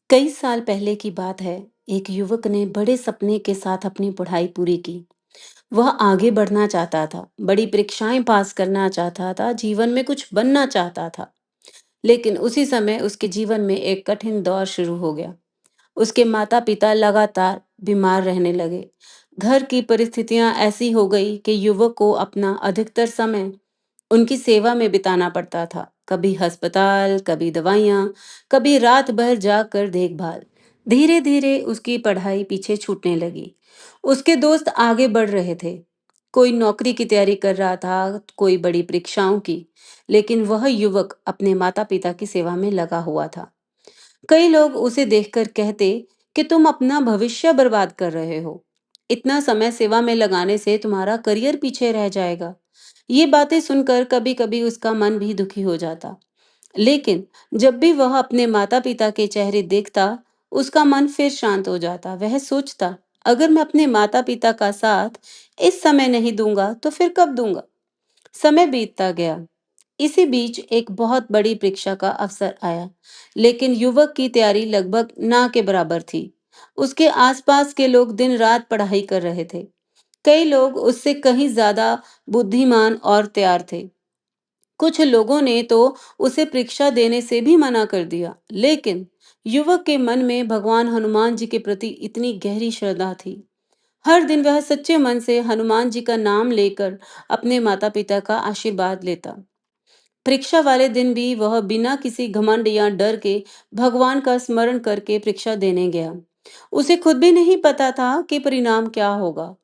कई साल पहले की बात है। एक युवक ने बड़े सपने के साथ अपनी पढ़ाई पूरी की। वह आगे बढ़ना चाहता था, बड़ी परीक्षाएं पास करना चाहता था, जीवन में कुछ बनना चाहता था। लेकिन उसी समय उसके जीवन में एक कठिन दौर शुरू हो गया। उसके माता पिता लगातार बीमार रहने लगे। घर की परिस्थितियां ऐसी हो गई कि युवक को अपना अधिकतर समय उनकी सेवा में बिताना पड़ता था। कभी अस्पताल, कभी दवाइयाँ, कभी रात भर जागकर देखभाल। धीरे धीरे उसकी पढ़ाई पीछे छूटने लगी। उसके दोस्त आगे बढ़ रहे थे। कोई नौकरी की तैयारी कर रहा था, कोई बड़ी परीक्षाओं की। लेकिन वह युवक अपने माता पिता की सेवा में लगा हुआ था। कई लोग उसे देखकर कहते कि तुम अपना भविष्य बर्बाद कर रहे हो। इतना समय सेवा में लगाने से तुम्हारा करियर पीछे रह जाएगा। ये बातें सुनकर कभी कभी उसका मन भी दुखी हो जाता। लेकिन जब भी वह अपने माता पिता के चेहरे देखता, उसका मन फिर शांत हो जाता। वह सोचता, अगर मैं अपने माता पिता का साथ इस समय नहीं दूंगा तो फिर कब दूंगा। समय बीतता गया। इसी बीच एक बहुत बड़ी परीक्षा का अवसर आया। लेकिन युवक की तैयारी लगभग ना के बराबर थी। उसके आसपास के लोग दिन रात पढ़ाई कर रहे थे। कई लोग उससे कहीं ज्यादा बुद्धिमान और तैयार थे। कुछ लोगों ने तो उसे परीक्षा देने से भी मना कर दिया। लेकिन युवक के मन में भगवान हनुमान जी के प्रति इतनी गहरी श्रद्धा थी। हर दिन वह सच्चे मन से हनुमान जी का नाम लेकर अपने माता पिता का आशीर्वाद लेता। परीक्षा वाले दिन भी वह बिना किसी घमंड या डर के भगवान का स्मरण करके परीक्षा देने गया। उसे खुद भी नहीं पता था कि परिणाम क्या होगा।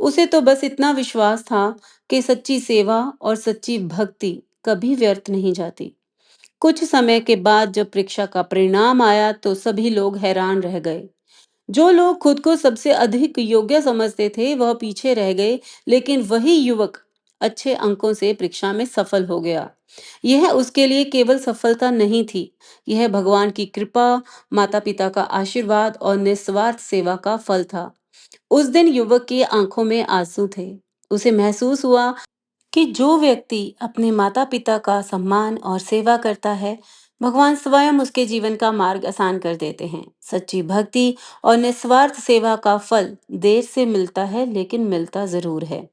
उसे तो बस इतना विश्वास था कि सच्ची सेवा और सच्ची भक्ति कभी व्यर्थ नहीं जाती। कुछ समय के बाद जब परीक्षा का परिणाम आया तो सभी लोग हैरान रह गए। जो लोग खुद को सबसे अधिक योग्य समझते थे वह पीछे रह गए। लेकिन वही युवक अच्छे अंकों से परीक्षा में सफल हो गया। यह उसके लिए केवल सफलता नहीं थी, यह भगवान की कृपा, माता पिता का आशीर्वाद और निस्वार्थ सेवा का फल था। उस दिन युवक की आंखों में आंसू थे। उसे महसूस हुआ कि जो व्यक्ति अपने माता पिता का सम्मान और सेवा करता है, भगवान स्वयं उसके जीवन का मार्ग आसान कर देते हैं। सच्ची भक्ति और निस्वार्थ सेवा का फल देर से मिलता है, लेकिन मिलता जरूर है।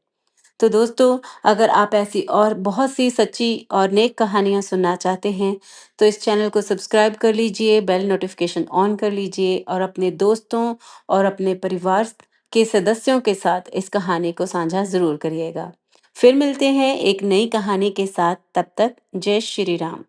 तो दोस्तों, अगर आप ऐसी और बहुत सी सच्ची और नेक कहानियां सुनना चाहते हैं, तो इस चैनल को सब्सक्राइब कर लीजिए, बेल नोटिफिकेशन ऑन कर लीजिए और अपने दोस्तों और अपने परिवार के सदस्यों के साथ इस कहानी को साझा जरूर करिएगा। फिर मिलते हैं एक नई कहानी के साथ। तब तक जय श्री राम।